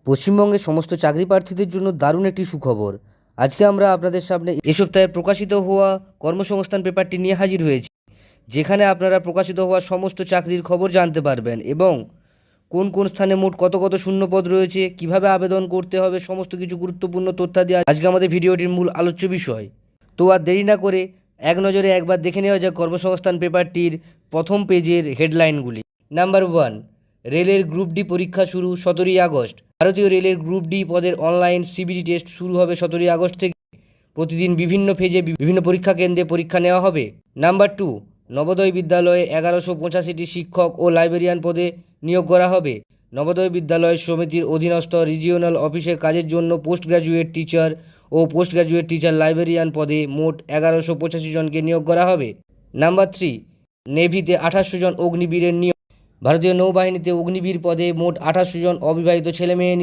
পশ্চিমবঙ্গের সমস্ত চাকরি প্রার্থীদের জন্য দারুণ একটি সুখবর। আজকে আমরা আপনাদের সামনে এ সপ্তাহে প্রকাশিত হওয়া কর্মসংস্থান পেপারটি নিয়ে হাজির হয়েছি, যেখানে আপনারা প্রকাশিত হওয়া সমস্ত চাকরির খবর জানতে পারবেন এবং কোন কোন স্থানে মোট কত কত শূন্যপদ রয়েছে, কিভাবে আবেদন করতে হবে, সমস্ত কিছু গুরুত্বপূর্ণ তথ্যাদি আজকে আমাদের ভিডিওটির মূল আলোচ্য বিষয়। তো আর দেরি না করে এক নজরে একবার দেখে নেওয়া যাক কর্মসংস্থান পেপারটির প্রথম পেজের হেডলাইনগুলি। নাম্বার 1, রেলের গ্রুপ ডি পরীক্ষা শুরু 17ই আগস্ট। ভারতীয় রেলের গ্রুপ ডি পদের অনলাইন সিবিটি টেস্ট শুরু হবে 17ই আগস্ট থেকে। প্রতিদিন বিভিন্ন ফেজে বিভিন্ন পরীক্ষা কেন্দ্রে পরীক্ষা নেওয়া হবে। নাম্বার 2, নবোদয় বিদ্যালয়ে 1185টি শিক্ষক ও লাইব্রেরিয়ান পদে নিয়োগ করা হবে। নবোদয় বিদ্যালয় সমিতির অধীনস্থ রিজিওনাল অফিসের কাজের জন্য পোস্ট গ্র্যাজুয়েট টিচার ও পোস্ট গ্র্যাজুয়েট টিচার লাইব্রেরিয়ান পদে মোট 1185 জনকে নিয়োগ করা হবে। নাম্বার 3, নেভিতে 2800 জন অগ্নিবীরের নিয়োগ। ভারতীয় নৌবাহিনীতে অগ্নিবীর পদে মোট 2800 জন অবিবাহিত ছেলেমেয়ে